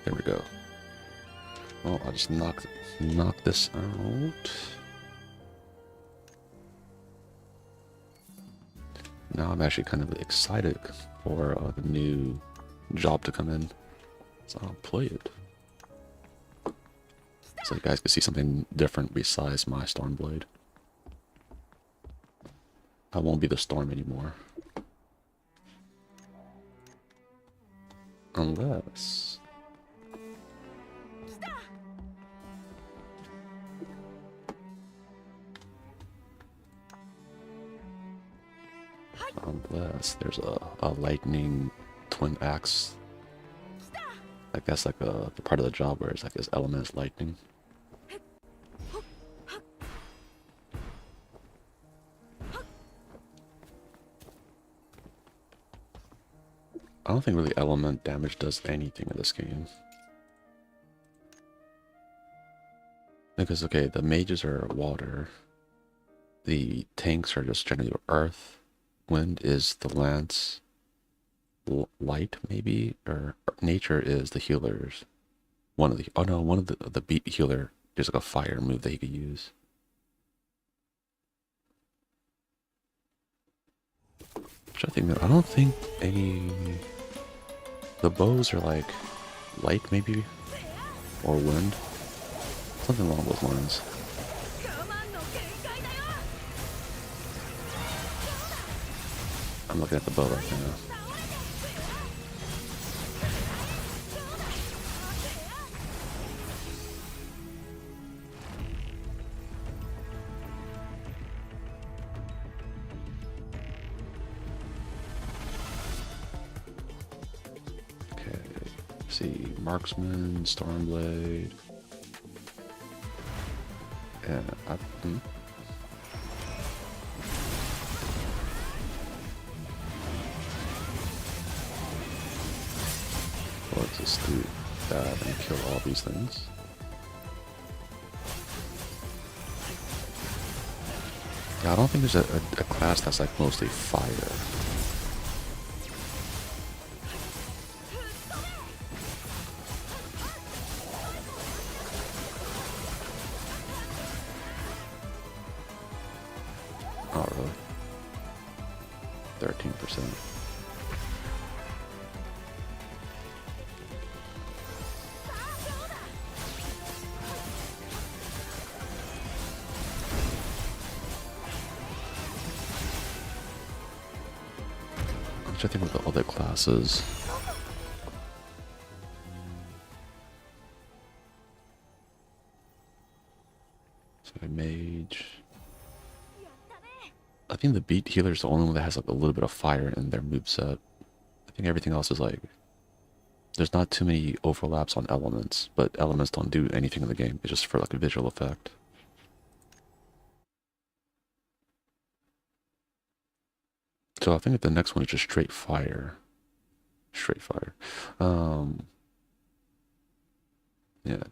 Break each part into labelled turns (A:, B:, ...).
A: There we go. Well, I'll just knock this out. Now I'm actually kind of excited for the new job to come in. So I'll play it. So you guys can see something different besides my Stormblade. I won't be the Storm anymore. Unless... Unless there's a lightning twin axe. I guess like the part of the job where it's like his element is lightning. I don't think really element damage does anything in this game. Because, okay, the mages are water. The tanks are just generally earth. Wind is the lance. Light, maybe? Or nature is the healers. One of the beat healer, there's like a fire move that he could use. Which I don't think any... The bows are like light, maybe? Or wind? Something along those lines. I'm looking at the bow right now. See, Marksman, Stormblade, and let's just do that and kill all these things. Yeah, I don't think there's a class that's like mostly fire. Oh, really? 13%. I'm trying to think of the other classes. So a mage. I think the beat healer is the only one that has like a little bit of fire in their moveset. I think everything else is like, there's not too many overlaps on elements, but elements don't do anything in the game. It's just for like a visual effect. So I think the next one is just straight fire. Straight fire. Yeah.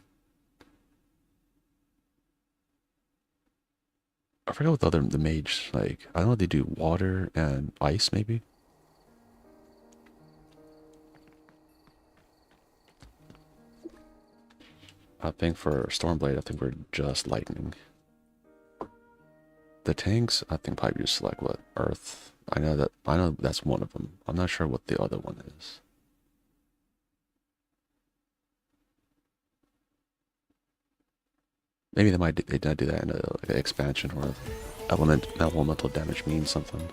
A: I forgot what the mage, like, I don't know if they do water and ice, maybe? I think for Stormblade, I think we're just lightning. The tanks, I think probably just like what, earth. I know that's one of them. I'm not sure what the other one is. Maybe they might do that in like an expansion or elemental damage means something.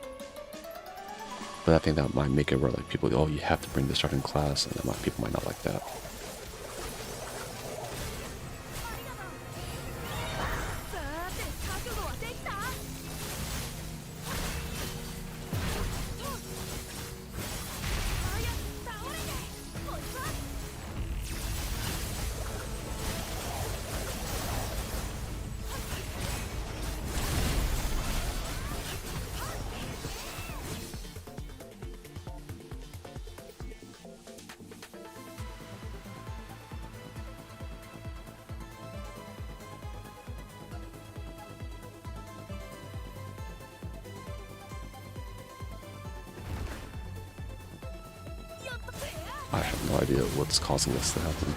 A: But I think that might make it where like people, oh, you have to bring this certain class, and people might not like that. No idea what's causing this to happen.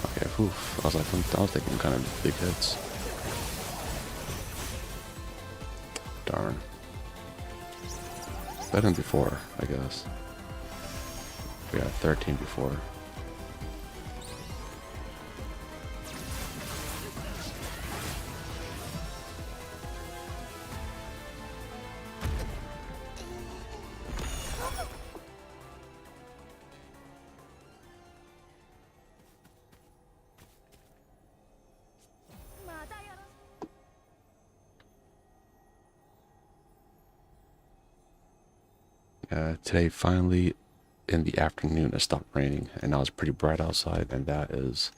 A: Okay, oof. I was taking kind of big hits. Darn. Better than before, I guess. We got 13 before. Today finally in the afternoon it stopped raining and now it's pretty bright outside, and that is,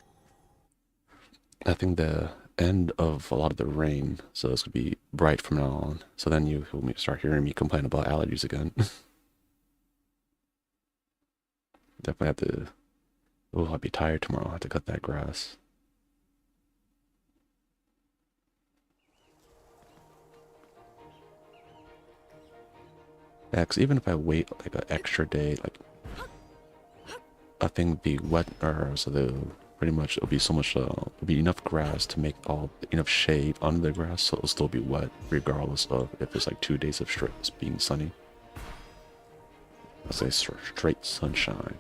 A: I think, the end of a lot of the rain, so it's gonna be bright from now on. So then you will start hearing me complain about allergies again. Definitely have to. Oh, I'll be tired tomorrow. I have to cut that grass. Yeah, 'cause even if I wait like an extra day, like a thing be wet, or so the pretty much it'll be so much, it'll be enough grass to make enough shade under the grass, so it'll still be wet regardless of if it's like 2 days of straight being sunny. I'll say straight sunshine.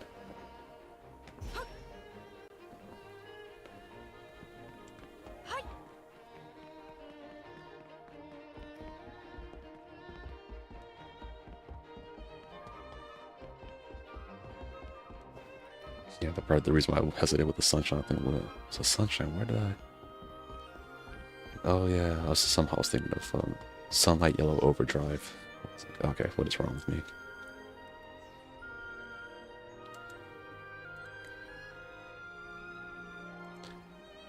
A: Yeah, the reason why I hesitated with the sunshine thing was, so sunshine, where did I? Oh yeah, I was thinking of Sunlight Yellow Overdrive. I was like, okay, what is wrong with me?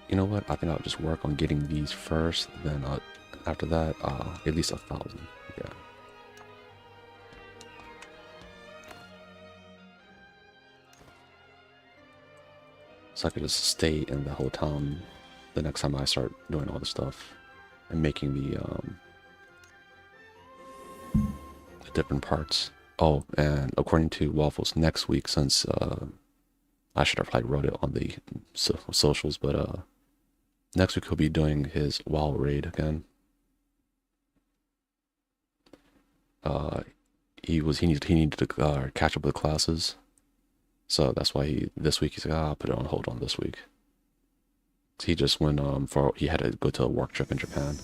A: You know what? I think I'll just work on getting these first, then after that, at least 1,000. Yeah. So I could just stay in the whole town the next time I start doing all the stuff and making the different parts. Oh, and according to Waffles, next week, since I should have probably wrote it on the socials, but next week he'll be doing his WoW raid again. He needed to catch up with classes. So that's why this week he's like, I'll put it on hold on this week. He just went he had to go to a work trip in Japan.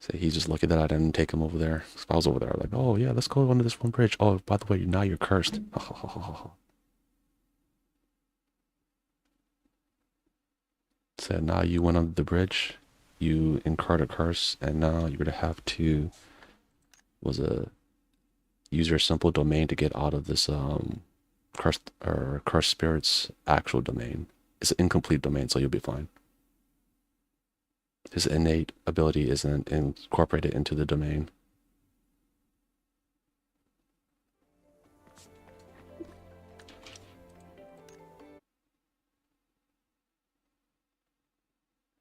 A: So he's just lucky that I didn't take him over there. If I was over there, like, oh yeah, let's go under this one bridge. Oh, by the way, now you're cursed. Said now you went under the bridge, you incurred a curse, and now you're gonna have to use your simple domain to get out of this cursed spirit's actual domain. It's an incomplete domain, so you'll be fine. His innate ability isn't incorporated into the domain.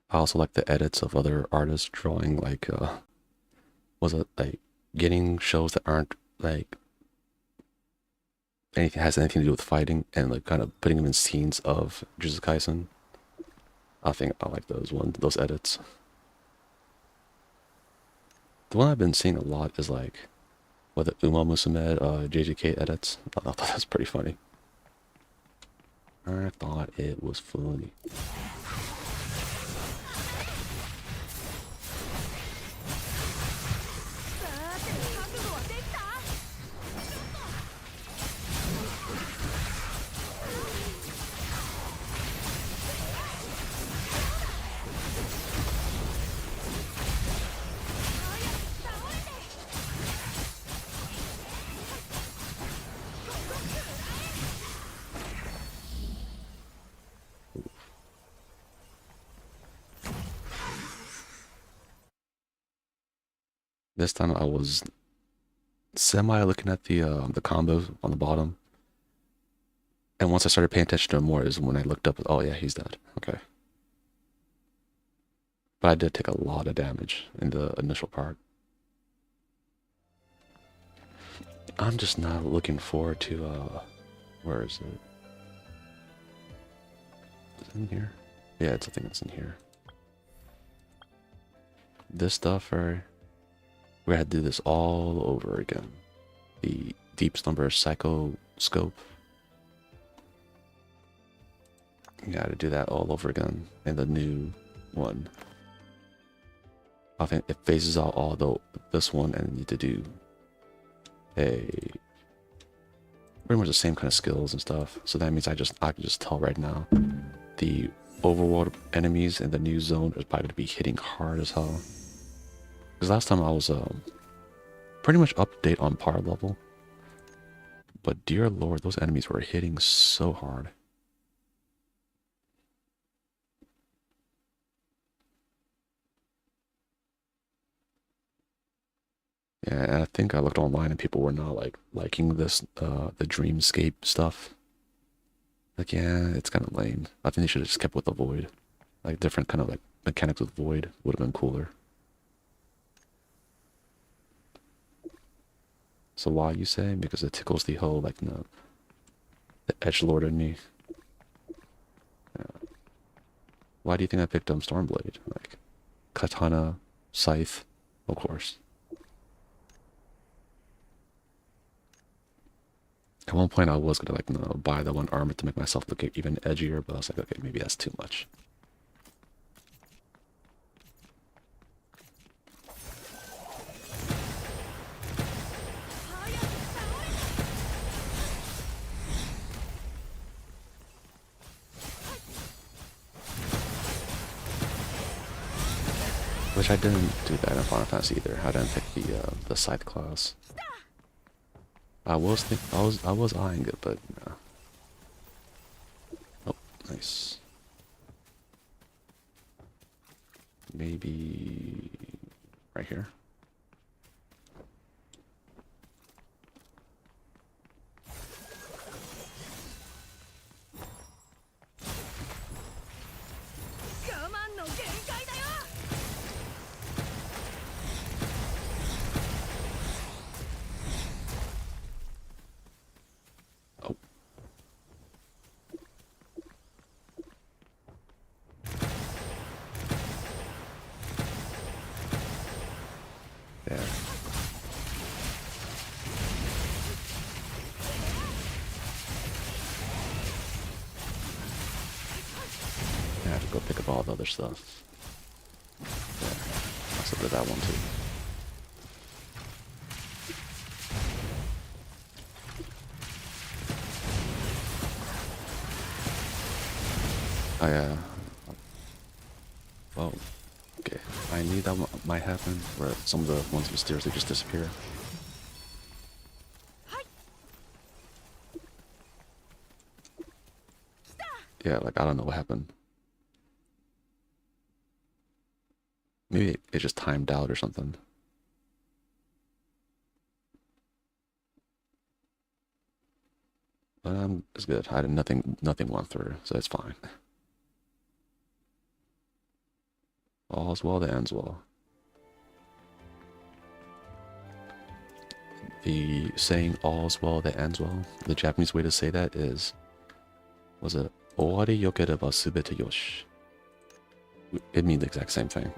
A: I also like the edits of other artists drawing, like, getting shows that aren't like has anything to do with fighting, and like kind of putting them in scenes of Jujutsu Kaisen. I think I like those edits. The one I've been seeing a lot is like the Uma Musume JJK edits. I thought that was pretty funny. I thought it was funny. This time I was semi looking at the combos on the bottom, and once I started paying attention to him more is when I looked up. Oh yeah, he's dead. Okay, but I did take a lot of damage in the initial part. I'm just not looking forward to where is it? Is it in here? Yeah, I think it's in here. This stuff, right? We had to do this all over again. The Deep Slumber Psycho Scope. You gotta do that all over again in the new one. I think it phases out all this one, and you need to do pretty much the same kind of skills and stuff. So that means I can just tell right now the overworld enemies in the new zone is probably gonna be hitting hard as hell. Because last time I was pretty much up to date on par level, but dear lord, those enemies were hitting so hard. Yeah, and I think I looked online and people were not like liking this the dreamscape stuff. Like, yeah, it's kind of lame. I think they should have just kept with the void. Like different kind of like mechanics with void would have been cooler. So why you say? Because it tickles the whole like the edgelord in me. Yeah. Why do you think I picked Stormblade? Like katana, scythe, of course. At one point I was gonna like buy the one armor to make myself look even edgier, but I was like, okay, maybe that's too much. Which I didn't do that in Final Fantasy either. I didn't pick the scythe class. I was eyeing it, but no. Oh, nice. Maybe right here. Oh. There. I have to go pick up all the other stuff. There. Also did that one too. Oh yeah. Well, okay. I knew that might happen, where some of the ones mysteriously just disappear. Yeah, like I don't know what happened. Maybe it just timed out or something. But it's good. I did nothing went through, so it's fine. All's well that ends well. The saying all's well that ends well, the Japanese way to say that is, was it owari yokereba subete yoshi? It means the exact same thing.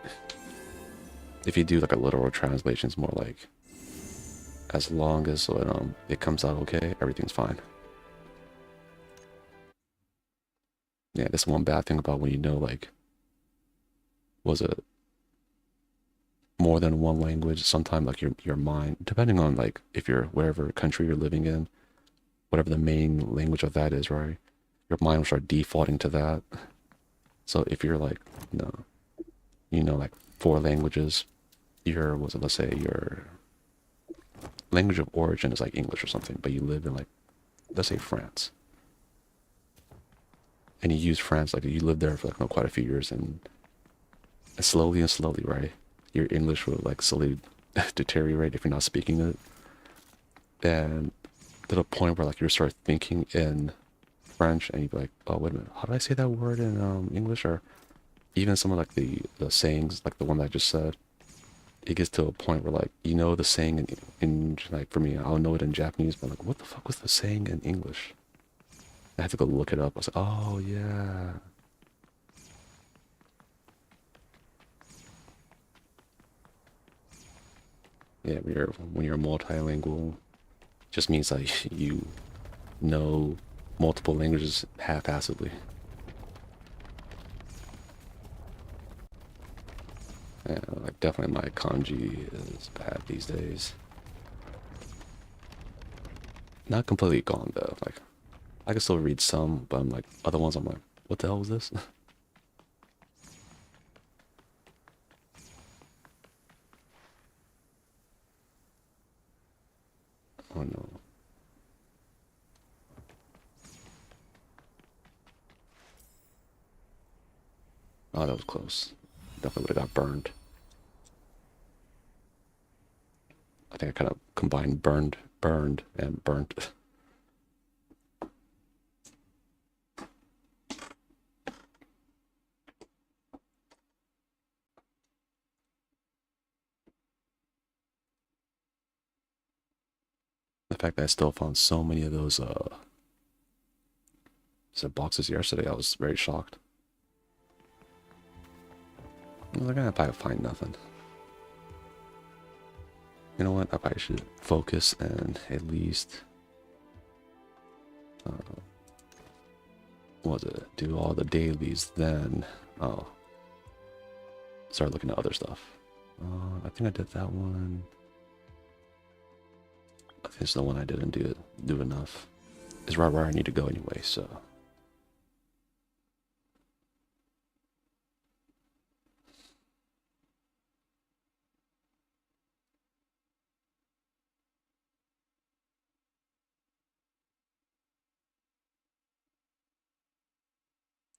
A: If you do like a literal translation, it's more like, as long as it comes out okay, everything's fine. Yeah, that's one bad thing about when you know like, was it more than one language? Sometimes like your mind, depending on like if you're wherever country you're living in, whatever the main language of that is, right? Your mind will start defaulting to that. So if you're like, like 4 languages, let's say your language of origin is like English or something, but you live in like, let's say France. And you use France, like you live there for quite a few years, and slowly, right? Your English will like slowly deteriorate if you're not speaking it. And to the point where like you start thinking in French and you'd be like, oh wait a minute, how did I say that word in English? Or even some of like the sayings, like the one that I just said, it gets to a point where like you know the saying in like for me, I'll know it in Japanese, but like what the fuck was the saying in English? I had to go look it up. I was like, oh yeah. Yeah, when you're multilingual, just means like you know multiple languages half-assedly. Yeah, like definitely my kanji is bad these days. Not completely gone though. Like I can still read some, but I'm like other ones I'm like, what the hell was this? Oh no. Oh, that was close. Definitely would have got burned. I think I kind of combined burned, and burnt. The fact that I still found so many of those boxes yesterday, I was very shocked. I was like, I probably find nothing. You know what? I probably should focus and at least, what was it? Do all the dailies, then, oh, start looking at other stuff. I think I did that one. I think it's the one I didn't do enough. It's right where I need to go anyway, so.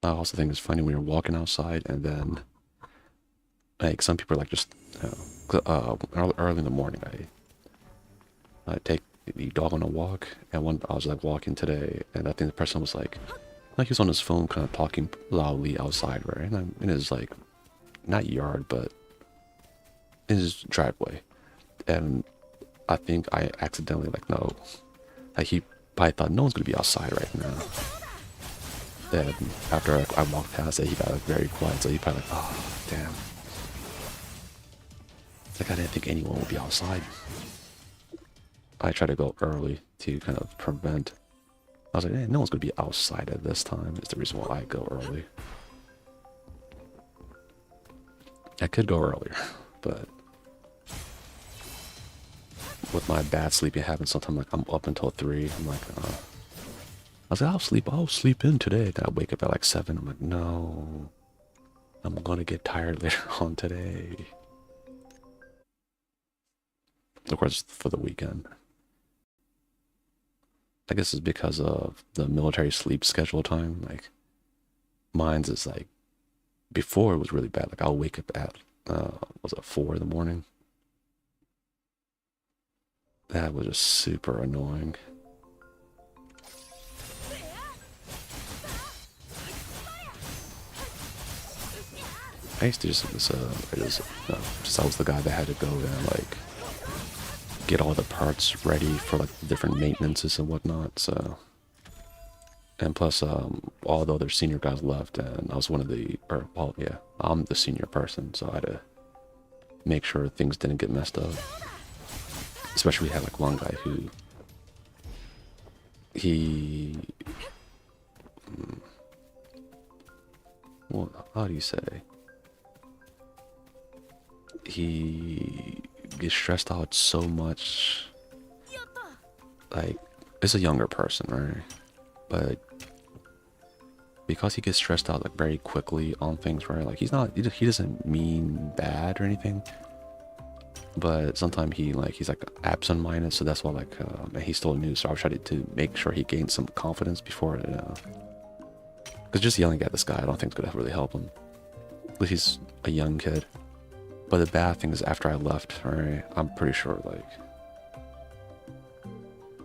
A: I also think it's funny when you're walking outside and then, like, some people are like just, early in the morning, I take the dog on a walk, and I was like walking today, and I think the person was like he was on his phone, kind of talking loudly outside, right? And I'm in his like, not yard, but in his driveway, and I think I accidentally like no, like he probably thought no one's gonna be outside right now. Then after I walked past it, he got like very quiet, so he probably like, oh damn, like I didn't think anyone would be outside. I try to go early to kind of prevent. I was like, hey, no one's gonna be outside at this time. It's the reason why I go early. I could go earlier, but with my bad sleeping habits, sometimes like I'm up until 3. I'm like, I was like, I'll sleep in today. Then I wake up at like 7. I'm like, no, I'm gonna get tired later on today. Of course, for the weekend. I guess it's because of the military sleep schedule time. Like, mine's is like, before it was really bad. Like, I'll wake up at, was it 4 in the morning? That was just super annoying. I used to just I was the guy that had to go and like get all the parts ready for like different maintenances and whatnot. So, and plus, all the other senior guys left, and I was one of the, or well, yeah, I'm the senior person, so I had to make sure things didn't get messed up. Especially we had like one guy who well, how do you say? He gets stressed out so much. Like, it's a younger person, right? But because he gets stressed out like very quickly on things, right? Like he doesn't mean bad or anything. But sometimes he's like absent-minded, so that's why like and he's still new, so I was trying to make sure he gains some confidence before because just yelling at this guy I don't think is gonna really help him. At least he's a young kid. But the bad thing is after I left, right, I'm pretty sure, like,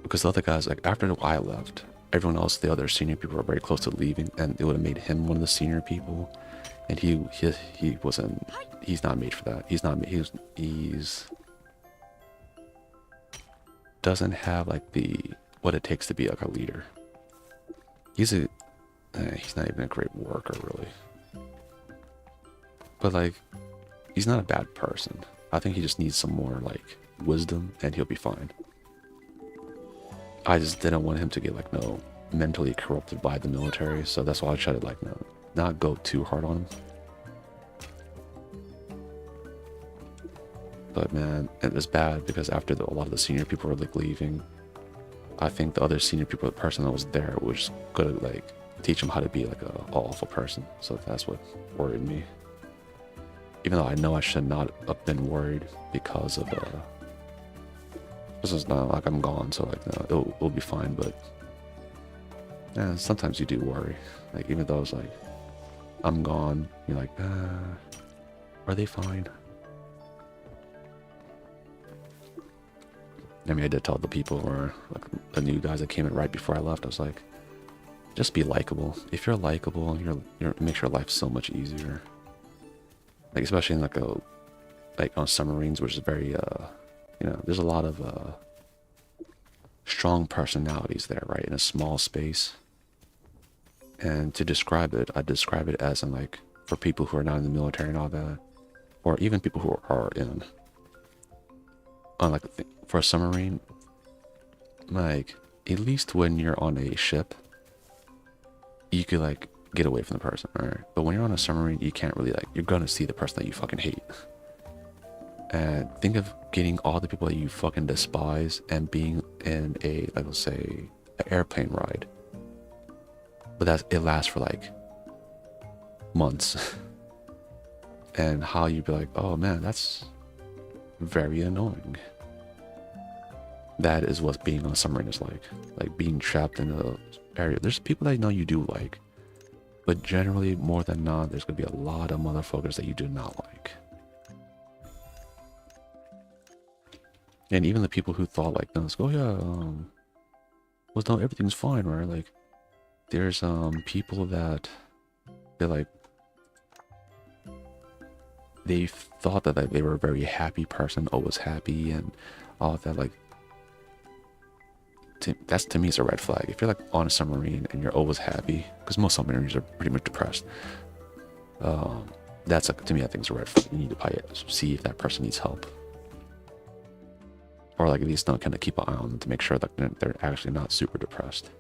A: because the other guys, like, after I left, everyone else, the other senior people were very close to leaving, and it would have made him one of the senior people, and he wasn't, he's not made for that. He's not, he's doesn't have, like, what it takes to be, like, a leader. He's not even a great worker, really. But, like, he's not a bad person. I think he just needs some more, like, wisdom, and he'll be fine. I just didn't want him to get, like, no, mentally corrupted by the military, so that's why I tried to, like, no, not go too hard on him. But man, it was bad because after a lot of the senior people were, like, leaving, I think the other senior people, the person that was there, was gonna, like, teach him how to be, like, a awful person. So that's what worried me. Even though I know I should not have been worried because of this is not like I'm gone, so, like, no, it'll be fine. But yeah, sometimes you do worry. Like, even though it's like I'm gone, you're like, are they fine? I mean, I did tell the people, or like the new guys that came in right before I left, I was like, just be likable. If you're likable, it makes your life so much easier. Like, especially in like on submarines, which is very you know, there's a lot of strong personalities there, right, in a small space. And to describe it, I describe it as in, like, for people who are not in the military and all that, or even people who are in, on, like, for a submarine, like, at least when you're on a ship, you could, like, get away from the person, right? But when you're on a submarine, you can't really, like, you're gonna see the person that you fucking hate. And think of getting all the people that you fucking despise and being in a, like, let's say, an airplane ride. But it lasts for, like, months. And how you'd be like, oh man, that's very annoying. That is what being on a submarine is like. Like, being trapped in a area. There's people that you know you do like, but generally, more than not, there's gonna be a lot of motherfuckers that you do not like. And even the people who thought, like, no, let's go, yeah, well, no, everything's fine, right? Like, there's people that they're like, they thought that, like, they were a very happy person, always happy, and all of that. Like, that's, to me, is a red flag. If you're, like, on a submarine and you're always happy, because most submarines are pretty much depressed, that's, like, to me, I think is a red flag. You need to probably see if that person needs help, or, like, at least not kind of keep an eye on them to make sure that they're actually not super depressed.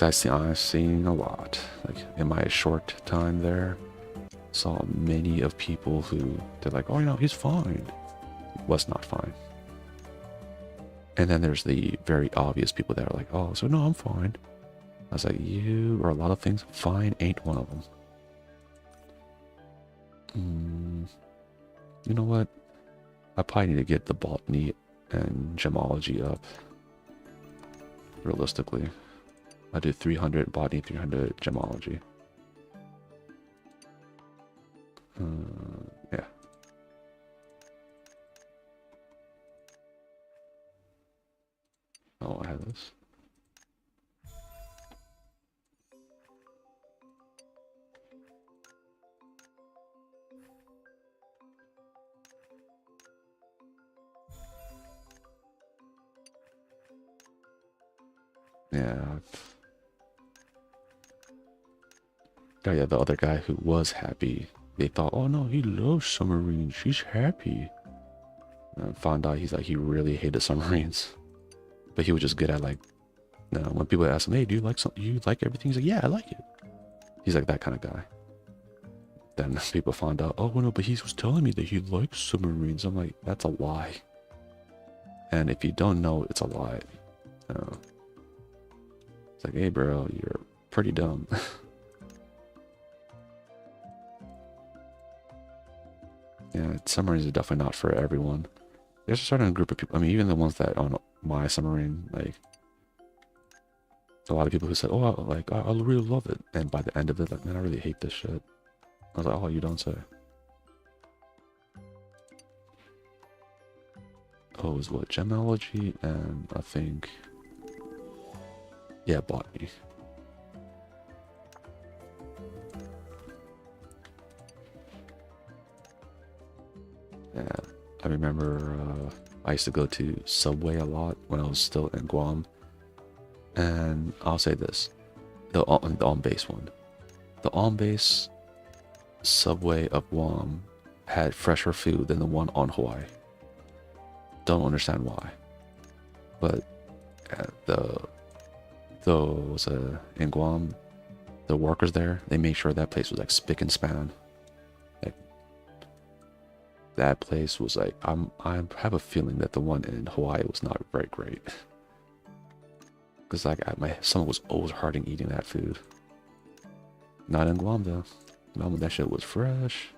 A: I've seen a lot, like, in my short time there, saw many of people who, they're like, oh, you know, he's fine. He was not fine. And then there's the very obvious people that are like, oh, so no, I'm fine. I was like, you, or a lot of things, fine ain't one of them. You know what? I probably need to get the botany and gemology up. Realistically, I do 300 botany, 300 gemology. Yeah. Oh, I have this. Yeah. Oh yeah, the other guy who was happy, they thought, oh no, he loves submarines, he's happy. And found out he really hated submarines. But he was just good at, like, when people ask him, hey, do you like something? You like everything? He's like, yeah, I like it. He's like that kind of guy. Then people found out, oh no, but he was telling me that he likes submarines. I'm like, that's a lie. And if you don't know, it's a lie. It's like, hey bro, you're pretty dumb. Yeah, submarines are definitely not for everyone. There's a certain group of people, I mean, even the ones that on my submarine, like, a lot of people who said, oh, I really love it. And by the end of it, like, man, I really hate this shit. I was like, oh, you don't say. Oh, it was what? Gemology and I think, yeah, botany. Yeah, I remember I used to go to Subway a lot when I was still in Guam. And I'll say this, the on-base one. The on-base Subway of Guam had fresher food than the one on Hawaii. Don't understand why. But those in Guam, the workers there, they made sure that place was like spick and span. Like that place was like, I have a feeling that the one in Hawaii was not very great. Because like my stomach was always hurting eating that food. Not in Guam though. Guam, that shit was fresh.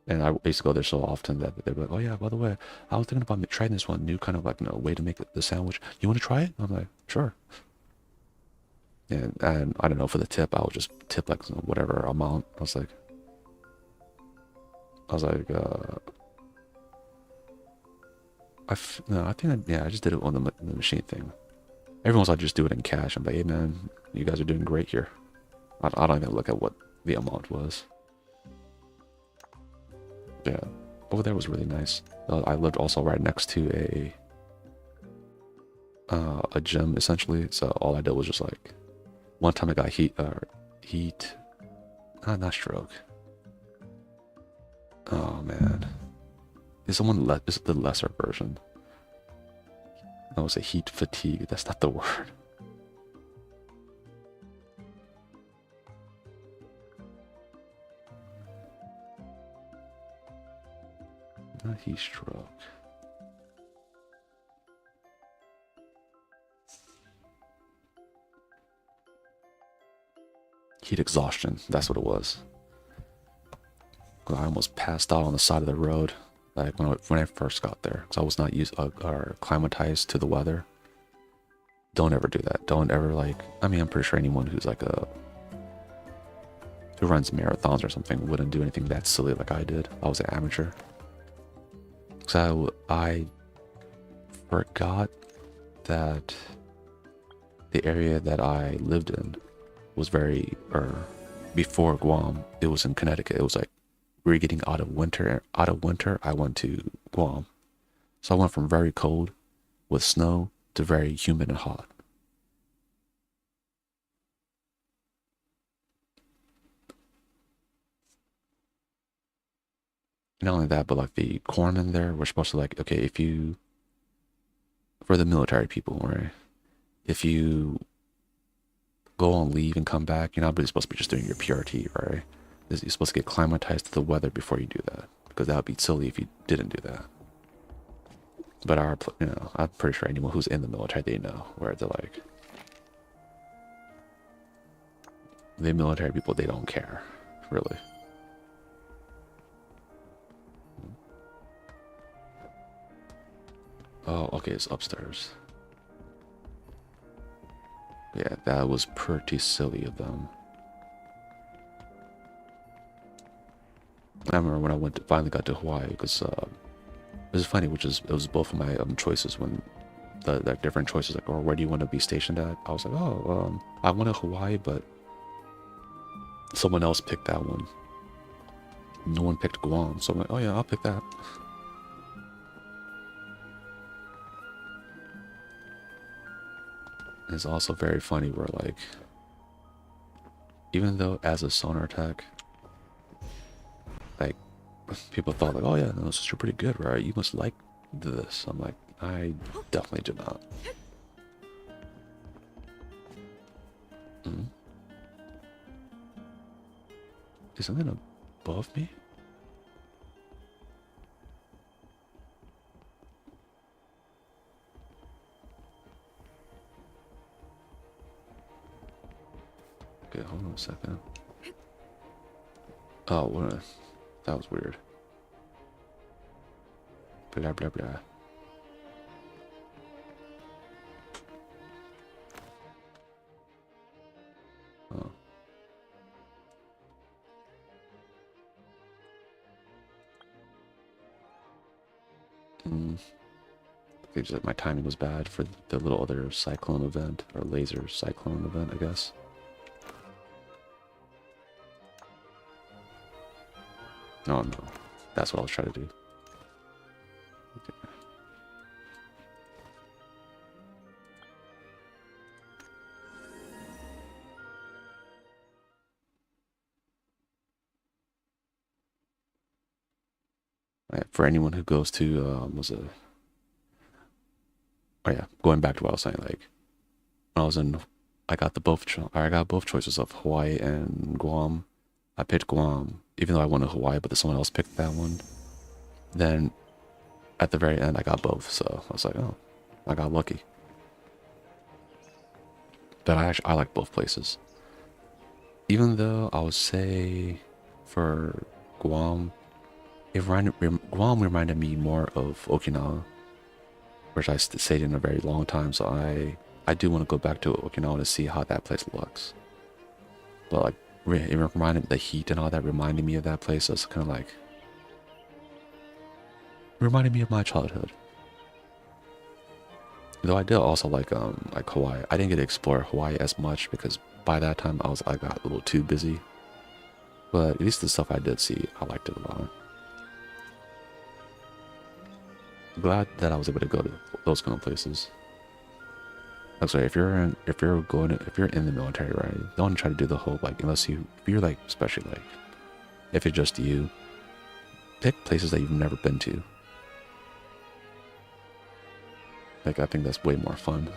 A: And I used to go there so often that they'd be like, oh yeah, by the way, I was thinking about trying this one new kind of like, way to make the sandwich. You want to try it? I'm like, sure. And I don't know, for the tip, I would just tip like whatever amount. I was like, no, I think yeah, I just did it on the machine thing. Everyone's like, just do it in cash. I'm like, hey man, you guys are doing great here. I don't even look at what the amount was. Yeah, over there was really nice. I lived also right next to a gym essentially. So all I did was just like, one time I got not stroke. Oh man, is it the lesser version? I would say heat fatigue. That's not the word. Not heat stroke. Heat exhaustion. That's what it was. I almost passed out on the side of the road, like when I first got there, because I was not used or acclimatized to the weather. Don't ever do that. Don't ever like. I mean, I'm pretty sure anyone who's like who runs marathons or something wouldn't do anything that silly like I did. I was an amateur. So I forgot that the area that I lived in was before Guam, it was in Connecticut. It was like we were getting out of winter. Out of winter, I went to Guam. So I went from very cold with snow to very humid and hot. Not only that, but like the corpsmen there were supposed to like, okay, if you, for the military people, right? If you go on leave and come back, you're not really supposed to be just doing your PRT, right? You're supposed to get acclimatized to the weather before you do that, because that would be silly if you didn't do that. But I'm pretty sure anyone who's in the military, they know where they're like, the military people, they don't care, really. Oh, okay, it's upstairs. Yeah, that was pretty silly of them. I remember when I finally got to Hawaii, because it was funny, it was both of my choices when the different choices, like, or where do you want to be stationed at? I was like, oh, I wanted Hawaii, but someone else picked that one. No one picked Guam, so I'm like, oh yeah, I'll pick that. It's also very funny where like, even though as a sonar tech, like people thought like, oh yeah, no, this is pretty good, right? You must like this. I'm like, I definitely do not. Is something above me? Okay, hold on a second. Oh, that was weird. Blah, blah, blah. Oh. It's just my timing was bad for the little other cyclone event, or laser cyclone event, I guess. Oh no, that's what I was trying to do. Okay. Right, for anyone who goes to, oh yeah, going back to what I was saying, like, when I was in, I got both choices of Hawaii and Guam. I picked Guam, even though I wanted Hawaii, but then someone else picked that one. Then, at the very end, I got both, so I was like, oh, I got lucky. But I like both places. Even though I would say, for Guam, Guam reminded me more of Okinawa, which I stayed in a very long time, so I do want to go back to Okinawa to see how that place looks. But like, it reminded me, the heat and all that reminded me of that place. So it's kind of like, reminded me of my childhood. Though I did also like Hawaii. I didn't get to explore Hawaii as much because by that time I got a little too busy. But at least the stuff I did see, I liked it a lot. Glad that I was able to go to those kind of places. I'm sorry, if you're in the military, right? Don't try to do the whole like, if you're like, especially like, if it's just you, pick places that you've never been to. Like, I think that's way more fun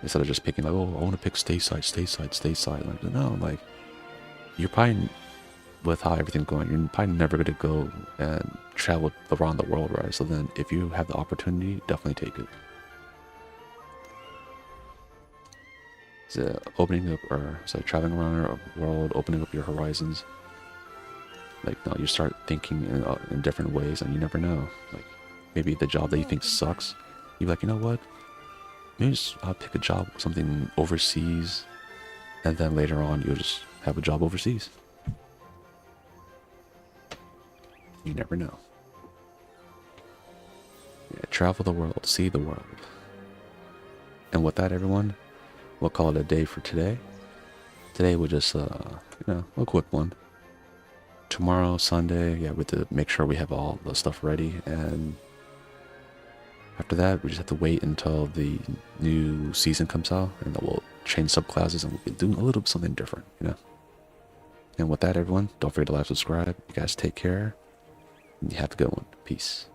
A: instead of just picking like, oh, I want to pick stateside. Like, no, like, you're probably, with how everything's going, you're probably never going to go and travel around the world, right? So then, if you have the opportunity, definitely take it. Opening up, or it's like traveling around the world, opening up your horizons. Like, no, you start thinking in different ways, and you never know. Like, maybe the job that you think sucks, you're like, you know what? Maybe I'll pick a job, something overseas, and then later on, you'll just have a job overseas. You never know. Yeah, travel the world, see the world. And with that, everyone, we'll call it a day for today. Today we'll just, a quick one. Tomorrow, Sunday, yeah, we have to make sure we have all the stuff ready. And after that, we just have to wait until the new season comes out. And then we'll change subclasses and we'll be doing a little something different, you know? And with that, everyone, don't forget to like, subscribe. You guys take care. And you have a good one. Peace.